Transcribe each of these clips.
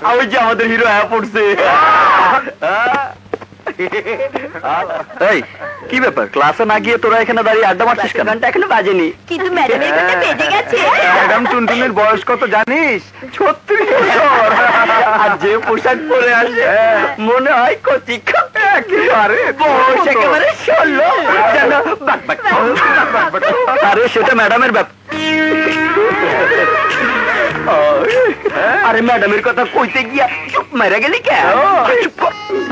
আমি যে আমাদের হিরো হ্যাঁ পড়ছে। এই কি ব্যাপার, ক্লাসে না গিয়ে তোরা এখানে দাঁড়িয়ে আড্ডা মারছিস কেন? ঘন্টা এখনো বাজেনি, কিন্তু ম্যাডামের ঘন্টা বেজে গেছে। ম্যাডাম টুনটুনির বয়স কত জানিস? 36 বছর। আর যে পোশাক পরে আসে মনে হয় কচি একেবারে বয়স একেবারে 16। আরে সেটা ম্যাডামের ব্যাপার। আরে ম্যাডামের কথা কইতে গিয়া চুপ মেরে গেলি কে?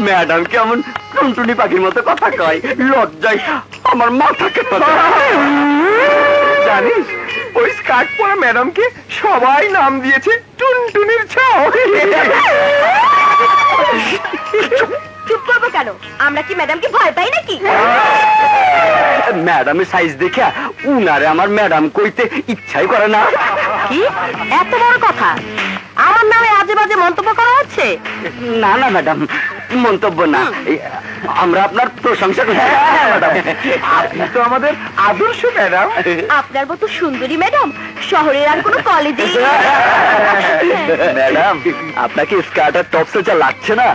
ম্যাডাম কেমন টুনটুনি পাখির মতো কথা কয়, লজ্জায় আমার মাথা কেটে। জানিস ওই স্কার্ট পরা ম্যাডামকে সবাই নাম দিয়েছে টুনটুনির ছাও। চুপ করবো কেন? আমরা কি ম্যাডামকে ভয় পাই নাকি? ম্যাডামের সাইজ দেখে উনারে আমার ম্যাডাম কইতে ইচ্ছাই করে না। কি এত বড় কথা? আমার নামে আজে বাজে মন্তব্য করা হচ্ছে? না না ম্যাডাম, মন্তব্য না, আমরা আপনার প্রশংসা করছি। আপনি তো আমাদের আদর্শ ম্যাডাম। আপনার মতো সুন্দরী ম্যাডাম শহরের আর কোনো কলেজে। ম্যাডাম আপনাকে স্কার্ট আর টপসে যা লাগছে না,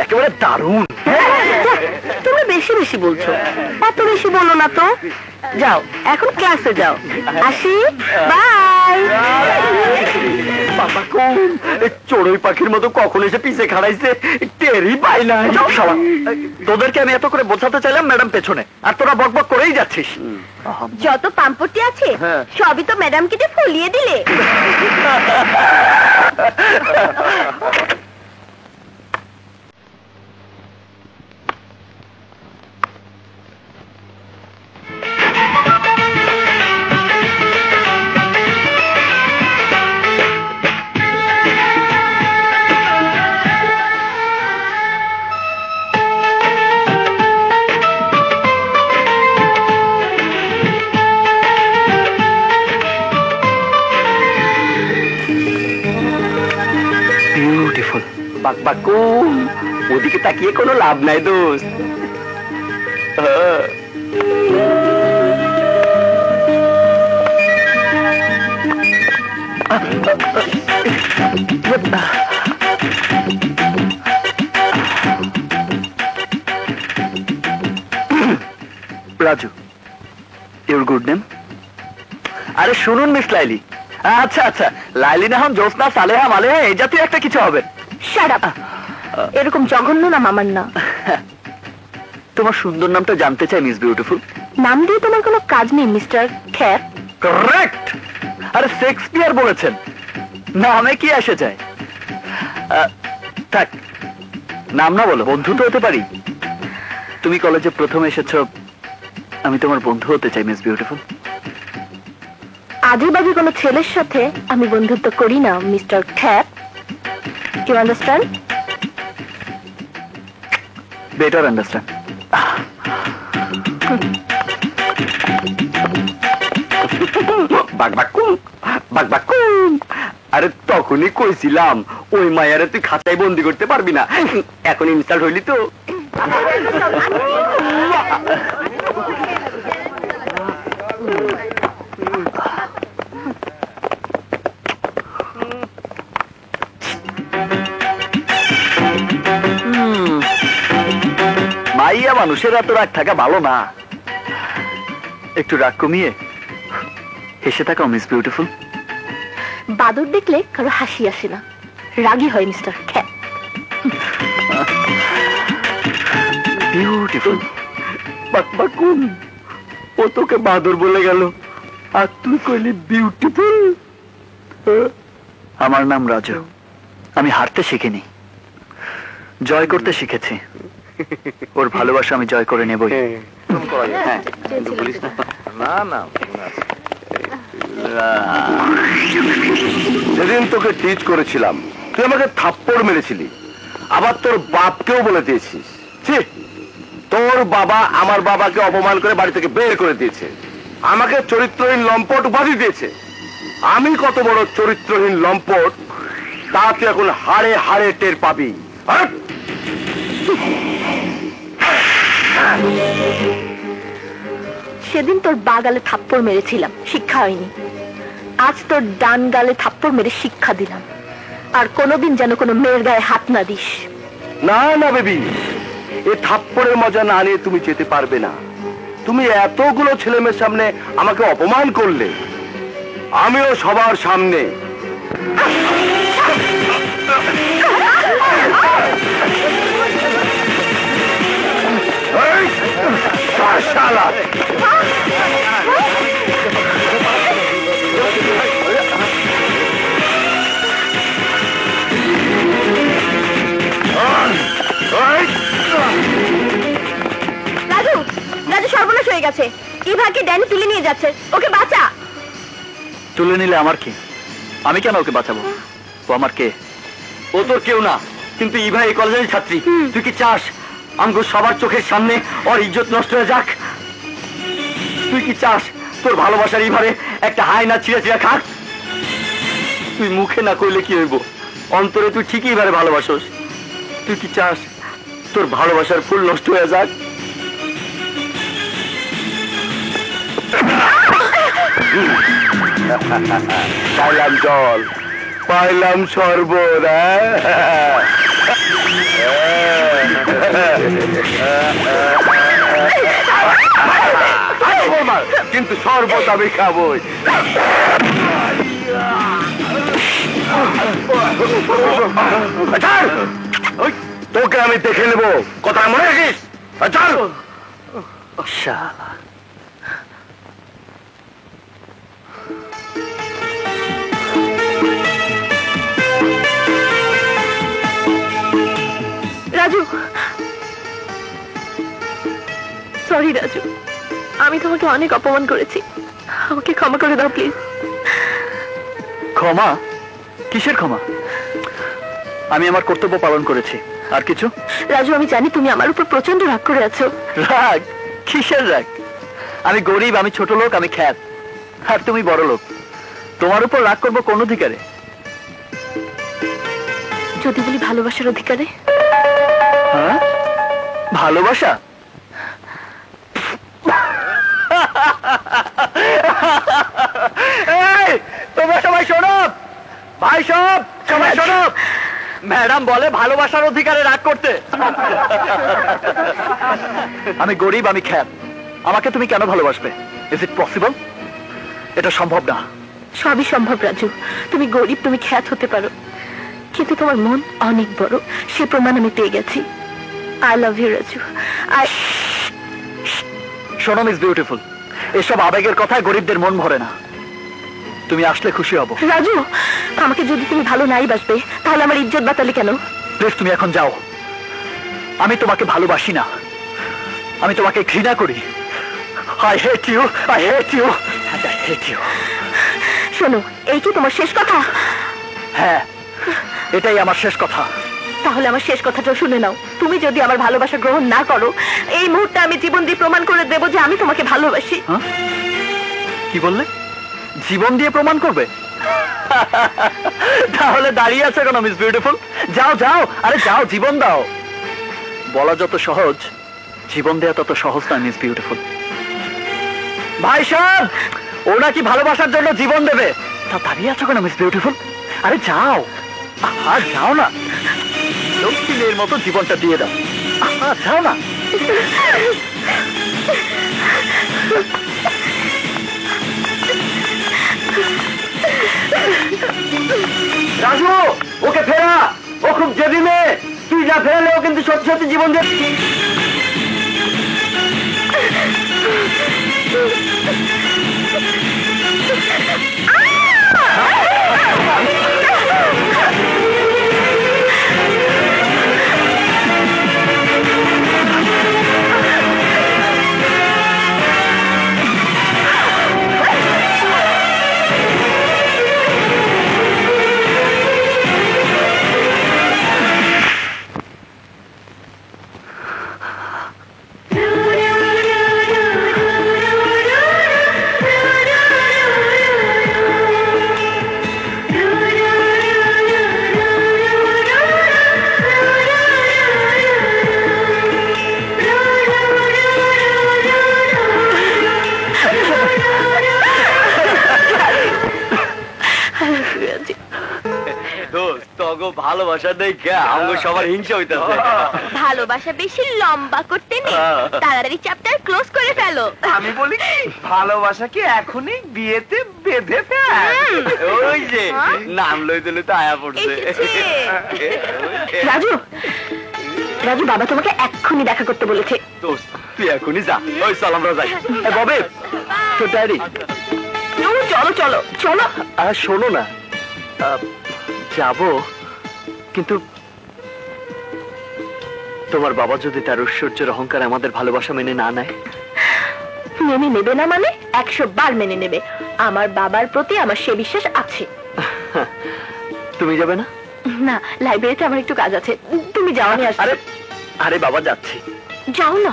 একেবারে দারুণ। তুমি বেশি বেশি বলছো, এত বেশি বলো না তো। যাও এখন ক্লাসে যাও, আসি, বাই। বাবা কোন চড়ুই পাখির মতো কখন এসে পিছে খাড়াইছে টেরই পাই না। তোদেরকে আমি এত করে বোঝাতে চাইলাম ম্যাডাম পেছনে, আর তোরা বকবক করেই যাচ্ছিস। যত পাম্পটি আছে সবই তো ম্যাডামকে যে ফুলিয়ে দিলে। বিউটিফুল। বাকবাকু ওদিকে তাকিয়ে কোনো লাভ নাই দোস্ত। Raju, your good name? আরে শুনুন মিস লাইলি। আচ্ছা আচ্ছা, লাইলি না হন জোসনা সালেহা মালেহা এই জাতীয় একটা কিছু হবে। Shut up. এরকম জঘন্য নাম আমার না। তোমার সুন্দর নামটা জানতে চাই মিস বিউটিফুল। নাম দিয়ে তোমার কোনো কাজ নেই মিস্টার খ্যাপ। কারেক্ট। আরে শেক্সপিয়ার বলেছেন নামে কি আসে যায়। থাক, নাম না বলো, বন্ধু তো হতে পারি। তুমি কলেজে প্রথম এসেছো, আমি তোমার বন্ধু হতে চাই মিস বিউটিফুল। আজে বাজে কোনো ছেলের সাথে আমি বন্ধুত্ব করি না মিস্টার খ্যাপ। You understand? Better understand. আরে তখনই কইছিলাম ওই মায়ারে তুই খাঁচাই বন্দি করতে পারবি না। এখন ইনস্টল হইলি তো। মাইয়া মানুষের এত রাগ থাকা ভালো না, একটু রাগ কমিয়ে হেসে থাকা মিস বিউটিফুল। বাদর দেখলে কারো হাসি আসে না, রাগী হয় মিস্টার খ্যাপ। বিউটিফুল। বাকবাকুন ও তোকে বাদর বলে গেল আর তুই কইলি বিউটিফুল। আমার নাম রাজু, আমি হারতে শিখিনি, জয় করতে শিখেছি। ওর ভালোবাসা আমি জয় করে নেবই। না না, যেদিন তোকে টিচ করেছিলাম তুই আমাকে থাপ্পড় মেরেছিলি, আবার তোর বাপকেও বলে দিয়েছিস। তোর বাবা আমার বাবাকে অপমান করে বাড়ি থেকে বের করে দিয়েছে, আমাকে চরিত্রহীন লম্পট উপাধি দিয়েছে। আমি কত বড় চরিত্রহীন লম্পট তা তুই এখন হাড়ে হাড়ে টের পাবি। সেদিন তোর বা গালে থাপ্পড় মেরেছিলাম, শিক্ষা হয়নি। আজ তোর ডান গালে থাপ্পড় মেরে শিক্ষা দিলাম। আর কোনোদিন যেন কোনো মেয়ের গায়ে হাত না দিস। না না বেবি, এ থাপ্পড়ের মজা না নিয়ে তুমি যেতে পারবে না। তুমি এতগুলো ছেলেমেয়ের সামনে আমাকে অপমান করলে, আমিও সবার সামনে। এই, শালা! রাজু, রাজু সর্বনাশ হয়ে গেছে। ইভাকে ড্যানি তুলে নিয়ে যাচ্ছে, ওকে বাঁচা। তুলে নিলে আমার কি? আমি কেন ওকে বাঁচাবো? ও আমার কে? ও তোর কেউ না, কিন্তু ইভা এই কলেজের ছাত্রী। তুই কি চাস আমগো সবার চোখের সামনে ওর ইজ্জত নষ্ট হয়ে যাক? তুই কি চাস তোর ভালোবাসার ইভারে একটা হাই না ছিঁড়ে ছিঁড়ে খাক? তুই মুখে না কইলে কি হইব, অন্তরে তুই ঠিকই ইভারে ভালোবাসোস। তুই কি চাস তোর ভালোবাসার ফুল নষ্ট হয়ে যাক? পাইলাম জল, পাইলাম শরবত। কিন্তু শরবত আমি খাবই। তোকে আমি দেখে নেবো, কথা মনে রাখিস। শালা, রাজু, সরি রাজু, আমি তোমাকে অনেক অপমান করেছি, আমাকে ক্ষমা করে দাও প্লিজ। ক্ষমা? কিসের ক্ষমা? আমি আমার কর্তব্য পালন করেছি, আর কিছু? রাজু, আমি জানি তুমি আমার উপর প্রচন্ড রাগ করে আছো। রাগ? কিসের রাগ? আমি গরিব, আমি ছোট লোক, আমি খ্যাত, আর তুমি বড় লোক। তোমার উপর রাগ করবো কোন অধিকারে? যদি বলি ভালোবাসার অধিকারে। হ্যাঁ, ভালোবাসা? এই, তোমরা সবাই শোনো, ভাই সবাই শোনো। ম্যাডাম বলে ভালোবাসার অধিকারে রাগ করতে। আমি গরিব, আমি খ্যাত, আমাকে তুমি কেন ভালোবাসবে? Is it possible? এটা সম্ভব না। সবই সম্ভব রাজু, তুমি গরিব, তুমি খ্যাত হতে পারো, কিন্তু তোমার মন অনেক বড়, সে প্রমাণ আমি পেয়ে গেছি। I love you Raju. শোনো মিস বিউটিফুল, এসব আবেগের কথায় গরিবদের মন ভরে না। তুমি আসলে খুশি হব। রাজু, আমাকে যদি তুমি ভালো নাই বাসবে, তাহলে আমার ইজ্জত বাতালে কেন? প্লিজ তুমি এখন যাও। আমি তোমাকে ভালোবাসি না, আমি তোমাকে ঘৃণা করি। I hate you, I hate you, I hate you. শোনো, এই কি তোমার শেষ কথা? হ্যাঁ, এটাই আমার শেষ কথা। তাহলে আমার শেষ কথাটা শুনে নাও। তুমি যদি আমার ভালোবাসা গ্রহণ না করো, এই মুহূর্তে আমি জীবন দিয়ে প্রমাণ করে দেবো যে আমি তোমাকে ভালোবাসি। হ্যাঁ? কি বললে? জীবন দিয়ে প্রমাণ করবে? তাহলে দাঁড়িয়ে আছে কেন মিস বিউটিফুল? যাও যাও, আরে যাও, জীবন দাও। বলা যত সহজ, জীবন দেওয়া তত সহজ না মিস বিউটিফুল। ভাই সাহেব, ও নাকি ভালোবাসার জন্য জীবন দেবে, তা দাঁড়িয়ে আছো কেন মিস বিউটিফুল? আরে যাও, আর যাও না, লক্ষ্মী মেয়ের মতো জীবনটা দিয়ে দাও। যাও না। রাজু, ওকে ফেরা, ও খুব জেদি মেয়ে। তুই যা ফেরালে ও কিন্তু সত্যি সত্যি জীবন দিয়ে। ভালোবাসা দেখে আমাকে সবার হিংসা হইতাছে। ভালোবাসা বেশি লম্বা করতে নেই, তাড়াতাড়ি চ্যাপ্টার ক্লোজ করে ফেলো। আমি বলি কি, ভালোবাসা কি এখনই বিয়েতে বেঁধে ফেল? ওই যে নাম লইতে লইতে আয়া পড়ছে। রাজু, রাজু, বাবা তোমাকে এক্ষুনি দেখা করতে বলেছে। দোস্ত তুই এখনই যা, ওই চল আমরা যাই। ববে তোর ডায়েরি। চলো চলো চলো। শোনো না, যাব, কিন্তু তোমার বাবা যদি তার ঐশ্বর্যের অহংকার আমাদের ভালোবাসা মেনে না নেয়? মেনে নেবে না মানে 100 বার মেনে নেবে। আমার বাবার প্রতি আমার সে বিশ্বাস আছে। তুমি যাবে না? না, লাইব্রেরিতে আমার একটু কাজ আছে, তুমি যাও। আমি আসছি। আরে আরে বাবা, যাচ্ছি। যাও না।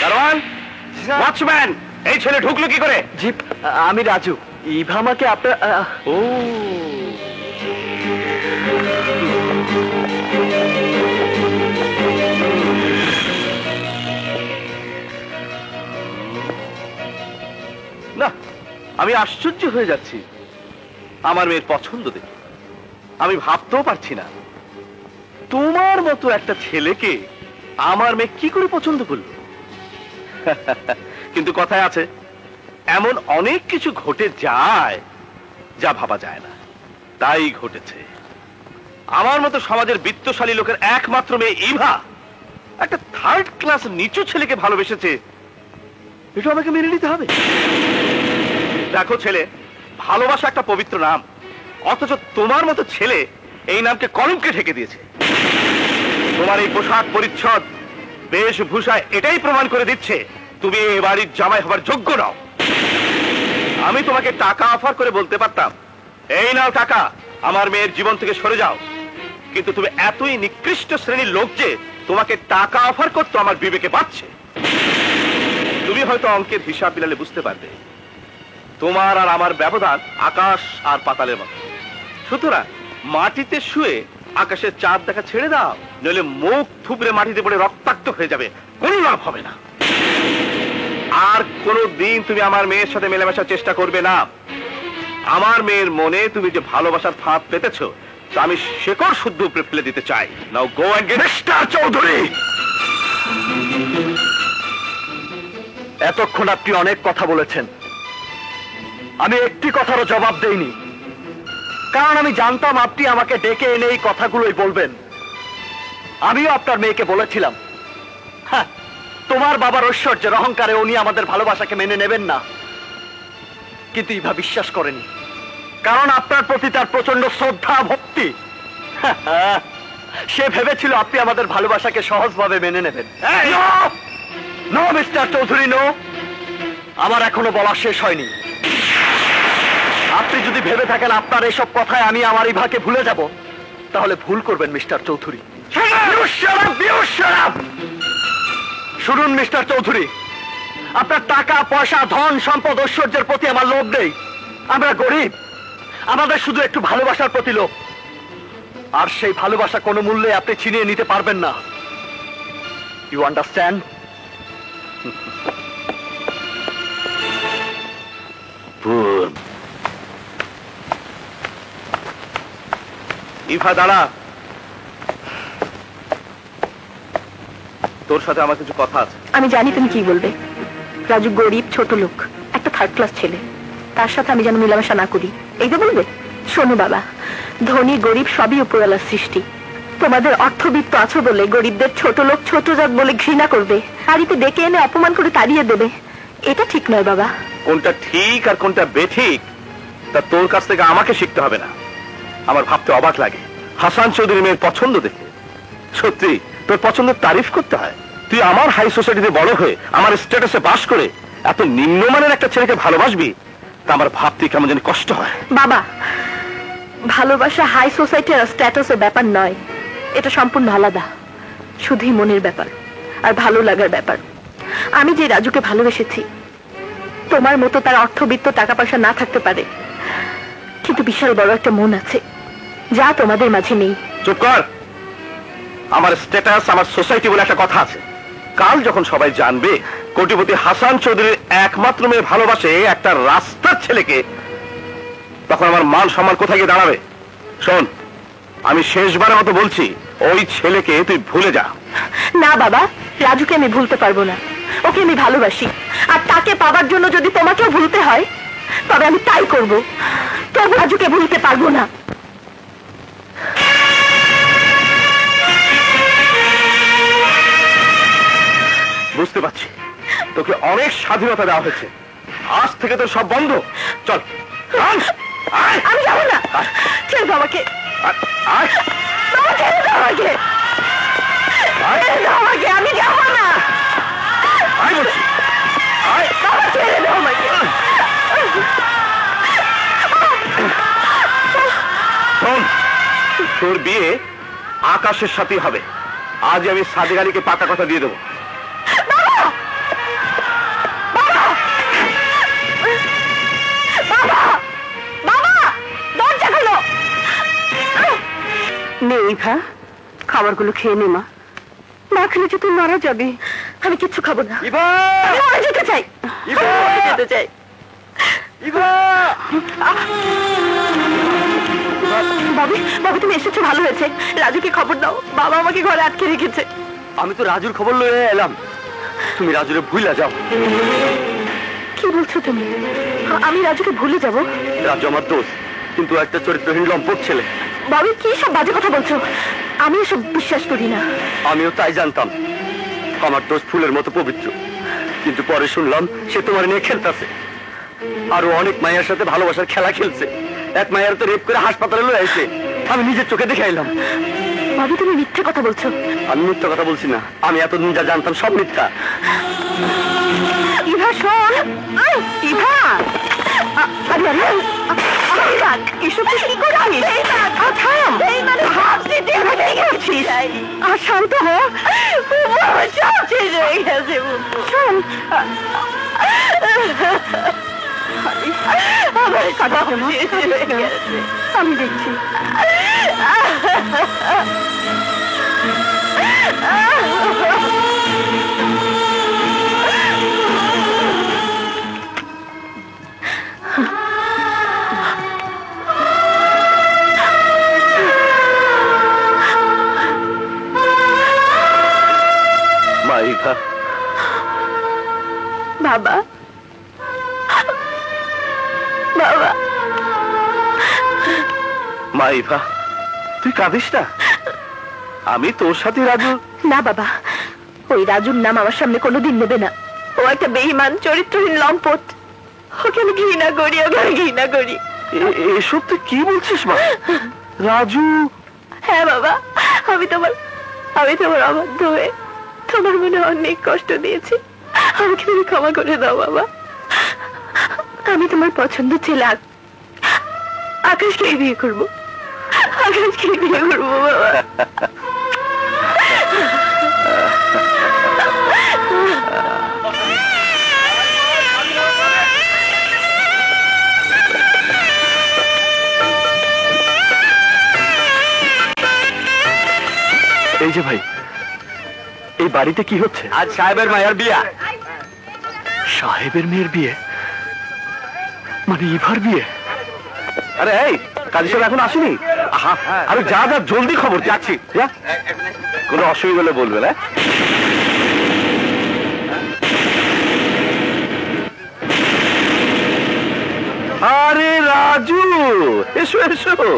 দারোয়ান, ওয়াচম্যান, এই ছেলে ঢুকলো কি করে? জি, আমি রাজু। ইভা আমাকে আপনার ও, না, আমি আশ্চর্য হয়ে যাচ্ছি আমার মেয়ের পছন্দ দেখে। আমি ভাবতেও পারছি না তোমার মতো একটা ছেলেকে আমার মেয়ে কি করে পছন্দ করলো। কিন্তু কথায় আছে, এমন অনেক কিছু ঘটে যায় যা ভাবা যায় না, তাই ঘটেছে। আমার মতো সমাজের বিত্তশালী লোকের একমাত্র মেয়ে ইভা একটা থার্ড ক্লাস নিচু ছেলেকে ভালোবেসেছে, এটা আমাকে মেনে নিতে হবে। দেখো ছেলে, ভালোবাসা একটা পবিত্র নাম, অথচ তোমার মতো ছেলে এই নামকে কলঙ্কে ঢেকে দিয়েছে। তোমার এই পোশাক পরিচ্ছদ বেশভূষায় এটাই প্রমাণ করে দিচ্ছে তুমি এই বাড়ির জামাই হবার যোগ্য নও। আমি তোমাকে টাকা অফার করে বলতে পারতাম, এই নাও টাকা, আমার মেয়ের জীবন থেকে সরে যাও, কিন্তু তুমি এতই নিকৃষ্ট শ্রেণীর লোক যে তোমাকে টাকা অফার করতে আমার বিবেকে বাজছে। তুমি হয়তো অঙ্কের হিসাব মিলালে বুঝতে পারবে তোমার আর আমার ব্যবধান আকাশ আর পাতালের মতো। সুতরাং মাটিতে শুয়ে আকাশের চাঁদ দেখা ছেড়ে দাও, নইলে মুখ থুবড়ে মাটিতে পড়ে রক্তাক্ত হয়ে যাবে, কোনো লাভ হবে না। আর কোনো দিন তুমি আমার মেয়ের সাথে মেলামেশার চেষ্টা করবে না। আমার মেয়ের মনে তুমি যে ভালোবাসার ফাঁদ পেতেছো তা আমি শেকড় শুদ্ধ উপরে ফেলে দিতে চাই। Now go and get mister Chowdhury. এতক্ষণ আপনি অনেক কথা বলেছেন, আমি একটি কথারও জবাব দেইনি, কারণ আমি জানতাম আপনি আমাকে ডেকে এনে এই কথাগুলোই বলবেন। আমিও আপনার মেয়েকে বলেছিলাম, হ্যাঁ, তোমার বাবার ঐশ্বর্যের অহংকারে উনি আমাদের ভালোবাসাকে মেনে নেবেন না, কিন্তু ইভা বিশ্বাস করেনি, কারণ আপনার প্রতি তার প্রচন্ড শ্রদ্ধা ভক্তি। সে ভেবেছিল আপনি আমাদের ভালোবাসাকে সহজভাবে মেনে নেবেন। নো মিস্টার চৌধুরী, নো, আমার এখনো বলা শেষ হয়নি। আপনি যদি ভেবে থাকেন আপনার এসব কথায় আমি আমার ইভাকে ভুলে যাব, তাহলে ভুল করবেন মিস্টার চৌধুরী। শুনুন মিস্টার চৌধুরী, আপনার টাকা পয়সা ধন সম্পদ ঐশ্বর্যের প্রতি আমার লোভ নেই। আমরা গরিব, আমাদের শুধু একটু ভালোবাসার প্রতি লোভ, আর সেই ভালোবাসা কোনো মূল্যে আপনি ছিনিয়ে নিতে পারবেন না। You understand? ইভা দাঁড়া, তোর সাথে আমার কিছু কথা আছে। আমি জানি তুমি কি বলবে। রাজু গরিব, ছোট লোক, একটা থার্ড ক্লাস ছেলে, তার সাথে আমি যেন মেলামেশা না করি, এই তো বলবে? শোনো বাবা, ধনী গরিব সবই উপরওয়ালার সৃষ্টি। তোমাদের অর্থবিত্ত আছো বলে গরিবদের ছোট লোক ছোট জাত বলে ঘৃণা করবে, বাড়িতে ডেকে এনে অপমান করে তাড়িয়ে দেবে, এটা ঠিক নয় বাবা। কোনটা ঠিক আর কোনটা বেঠিক তা তোর কাছ থেকে আমাকে শিখতে হবে না। আমার ভাবতে অবাক লাগে হাসান চৌধুরী মেয়ের পছন্দ দেখে। সত্যি তোর পছন্দের তারিফ করতে হয়? তুই আমার হাই সোসাইটিতে বড় হয়ে আমার স্ট্যাটাসে বাস করে এত নিম্নমানের একটা ছেলেকে ভালোবাসবি, তা আমার ভাবতে কেমন জানি কষ্ট হয়। বাবা, ভালোবাসা হাই সোসাইটি আর স্ট্যাটাসের ব্যাপার নয়, এটা সম্পূর্ণ আলাদা, শুধুই মনের ব্যাপার আর ভালো লাগার ব্যাপার। আমি যে রাজুকে ভালোবেসেছি, তোমার মতো তার অর্থবিত্ত টাকা পয়সা না থাকতে পারে, কিন্তু বিশাল বড় একটা মন আছে যা তোমাদের মাঝে নেই। চুপ কর। আমার স্ট্যাটাস, আমার সোসাইটি বলে একটা কথা আছে। কাল যখন সবাই জানবে কোটিপতি হাসান চৌধুরীর একমাত্র মেয়ে ভালোবাসে একটা রাস্তার ছেলেকে, তখন আমার মান সম্মান কোথায় গিয়ে দাঁড়াবে? শোন, আমি শেষবারের মতো বলছি, ওই ছেলেকে তুই ভুলে যা। না বাবা, রাজুকে আমি ভুলতে পারবো না। ওকে আমি ভালোবাসি, আর তাকে পাবার জন্য যদি তোমাকেও ভুলতে হয় তবে আমি তাই করব। তবু রাজুকে ভুলতে পারবো না। বুঝতে পারছি, তোকে অনেক স্বাধীনতা দেওয়া হয়েছে, আজ থেকে তোর সব বন্ধ। চল, আয়, আয়, আমি যাবো না, ছেড়ে দাও আমাকে। আয়, আয়, বাবা, ছেড়ে দাও আমাকে, আয়, ছেড়ে দাও আমাকে, আমি যাবো না। আয় বলছি, আয়। বাবা, ছেড়ে দাও আমাকে। শোন, তোর বিয়ে আকাশের সাথেই হবে। আজ আমি সাদেক আলীকে পাকা কথা দিয়ে দেবো। ইভা, খাবারগুলো খেয়ে নে মা, না খেলে যে তুই মারা যাবি। আমি কিচ্ছু খাবো না, ইভা, আমি মরে যেতে চাই, ইভা, মরে যেতে চাই। ইভা। বাবি, বাবি, তুমি এসেছো, ভালো হয়েছে। রাজুকে খবর দাও, বাবা আমাকে ঘরে আটকে রেখেছে। আমি তো রাজুর খবর লয়ে এলাম, তুমি রাজুরে ভুইলা যাও। কি বলছো তুমি? আমি রাজুকে ভুলে যাব? রাজু আমার দোষ, কিন্তু একটা চরিত্রহীন লম্পট ছেলে। বাবি, কি সব বাজে কথা বলছো? আমি এসব বিশ্বাস করি না। আমিও তাই জানতাম, আমার দোষ ফুলের মতো পবিত্র, কিন্তু পরে শুনলাম সে তোমার নিয়ে খেলতেছে। আরো অনেক মায়ের সাথে ভালোবাসার খেলা খেলছে। এক মায়ের তো রেপ করে হাসপাতালে লয়ে আসছে, আমি নিজের চোখে দেখে আইলাম। বাবি, তুমি মিথ্যে কথা বলছো। আমি মিথ্যা কথা বলছি না, আমি এতদিন যা জানতাম সব মিথ্যা। ইভা, শোন। ইভা, আরে আরে, এসব তুই কি করছিস? থাম, শান্ত হ। সব শেষ হয়ে গেছে। শোন, আমি দেখছি। মা ইভা, বাবা, বাবা, মা ইভা, তুই কাঁদিস না, আমি তোর সাথে রাজু। না বাবা, ওই রাজুর নাম আমার সামনে কোনোদিন নেবে না। ও একটা বেঈমান, চরিত্রহীন লম্পট। ওকে আমি ঘৃণা করি, ওকে আমি ঘৃণা করি। এসব তুই কি বলছিস মা? রাজু, হ্যাঁ বাবা, আমি তোমার অবাধ্য হয়ে তোমার মনে অনেক কষ্ট দিয়েছি। আমাকে তুমি ক্ষমা করে দাও বাবা। আমি তোমার পছন্দ ছেলে আকাশকে বিয়ে করবো, আকাশকে বিয়ে করবো বাবা। এই যে ভাই, এই বাড়িতে কি হচ্ছে? আজ সাহেবের মায়ের বিয়া। সাহেবের মেয়ের বিয়ে মানে ইভার বিয়ে? আরে এই কাজী সাহেব এখন আসেনি? আরে যা যা, জলদি খবর। যাচ্ছি, কোনো অসুবিধা হলে বলবে না। আরে রাজু, এসো এসো।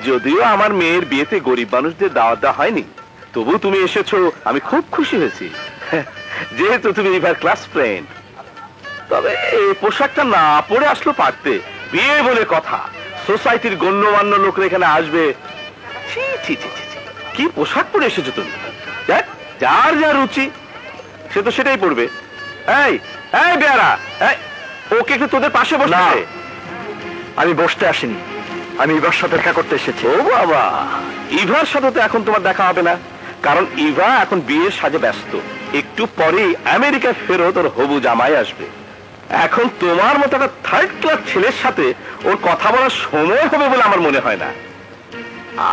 যদিও আমার মেয়ের বিয়েতে গরিব মানুষদের দাওয়াত দেওয়া হয়নি, তবু তুমি এসেছো, আমি খুব খুশি হয়েছি, যেহেতু তুমি এবার ক্লাস ফ্রেন্ড। তবে এই পোশাকটা না পরে আসলো পারতে, বিয়ে বলে কথা, সোসাইটির গণ্যমান্য লোকরা এখানে আসবে। ছি ছি ছি ছি, কি পোশাক পরে এসেছো তুমি? দেখ, যার যা রুচি সে তো সেটাই পড়বে। এই এই বেয়ারা, ওকে একটু তোদের পাশে বসে। আমি বসতে আসিনি, আমি ইভার সাথে দেখা করতে এসেছি। ও বাবা, ইভার সাথে তো এখন তোমার দেখা হবে না, কারণ ইভা এখন বিয়ের সাজে ব্যস্ত। একটু পরেই আমেরিকা ফেরত ওর হবু জামাই আসবে। এখন তোমার মতো একটা থার্ড ক্লাস ছেলের সাথে ওর কথা বলার সময় হবে বলে আমার মনে হয় না।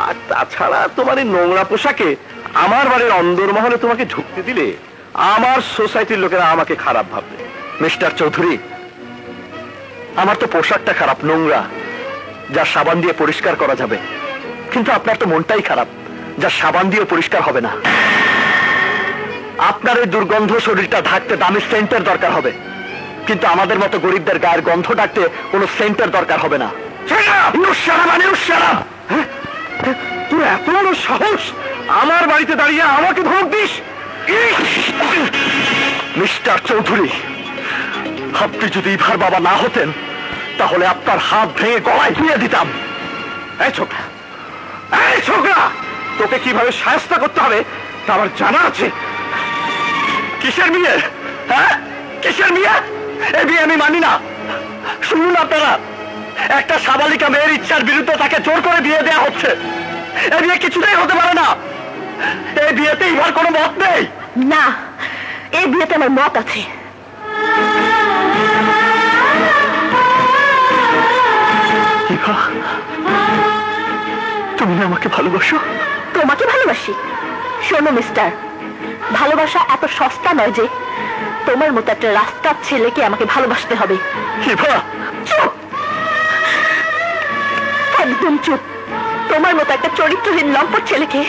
আর তাছাড়া তোমার এই নোংরা পোশাকে আমার বাড়ির অন্দরমহলে তোমাকে ঢুকতে দিলে আমার সোসাইটির লোকেরা আমাকে খারাপ ভাববে। মিস্টার চৌধুরী, আমার তো পোশাকটা খারাপ, নোংরা, যা সাবান দিয়ে পরিষ্কার করা যাবে, কিন্তু আপনার তো মনটাই খারাপ, যা সাবান দিয়ে পরিষ্কার হবে না। আপনার এই দুর্গন্ধ শরীরটা ঢাকতে দামি সেন্টের দরকার হবে, কিন্তু আমাদের মতো গরিবদের গায়ের গন্ধ ঢাকতে কোনো সেন্টের দরকার হবে না। তুই এত বড় সাহস আমার বাড়িতে দাঁড়িয়ে আমাকে ধমক দিস? মিস্টার চৌধুরী, আপনি যদি ইভার বাবা না হতেন তাহলে আপনার হাত ভেঙে গলায় দিয়ে দিতাম। এই ছোকরা, এই ছোকরা, তোকে কিভাবে শায়েস্তা করতে হবে তা আমার জানা আছে। কিসের বিয়ে? হ্যাঁ, কিসের বিয়ে? এই বিয়ে আমি মানি না। শুনুন আপনারা, একটা সাবালিকা মেয়ের ইচ্ছার বিরুদ্ধে তাকে জোর করে বিয়ে দেওয়া হচ্ছে। এই বিয়ে কিছুতেই হতে পারে না। এই বিয়েতে ইভার কোনো মত নেই। না, এই বিয়েতে আমার মত আছে। ইভা, তুমি না আমাকে ভালোবাসো? তোমাকে ভালোবাসি? শোনো মিস্টার, ভালোবাসা এত সস্তা নয় যে তোমার মতো একটা রাস্তার ছেলেকে আমাকে ভালোবাসতে হবে। ইভা, চুপ, একদম চুপ। তোমার মতো একটা চরিত্রহীন লম্পট ছেলেকে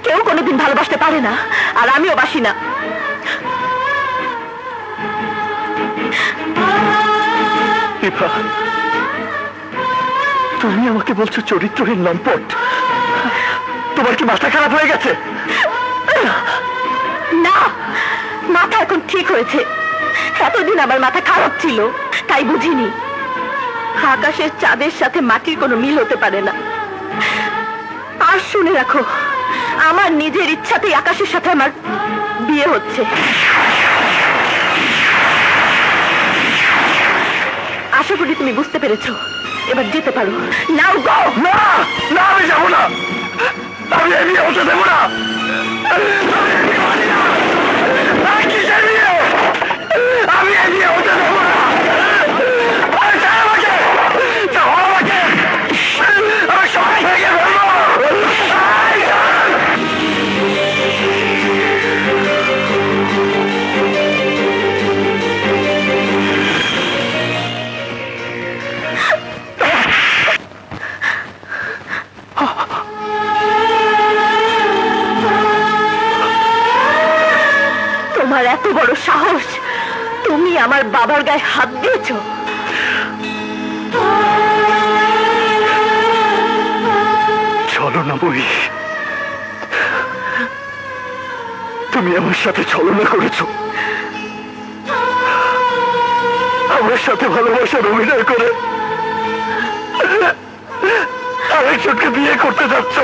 কেউ কোনোদিন ভালোবাসতে পারে না, আর আমিও বাসি না। ইভা, তুমি আমাকে বলছো চরিত্রহীন লম্পট? তোমার কি মাথা খারাপ হয়ে গেছে? না, মাথা এখন ঠিক হয়েছে। এতদিন আমার মাথা খারাপ ছিল, তাই বুঝিনি আকাশের চাঁদের সাথে মাটির কোনো মিল হতে পারে না। আর শুনে রাখো, আমার নিজের ইচ্ছাতেই আকাশের সাথে আমার বিয়ে হচ্ছে। আশা করি তুমি বুঝতে পেরেছো। এবার যেতে পারো। নাও গো। না, না, আমি যাবো না। আমি এই বিয়ে হতে দেবো না। কিসের বিয়ে? আমি এই বিয়ে হতে দেবো না। আমাকে আমি সবাই ভেঙে ফেলবো। তোমার এত বড় সাহস, তুমি আমার বাবার গায়ে হাত দিয়েছো? ছলনা বই, তুমি আমার সাথে ছলনা করেছো। আমার সাথে ভালোবাসার অভিনয় করে আরেকজনকে বিয়ে করতে যাচ্ছ।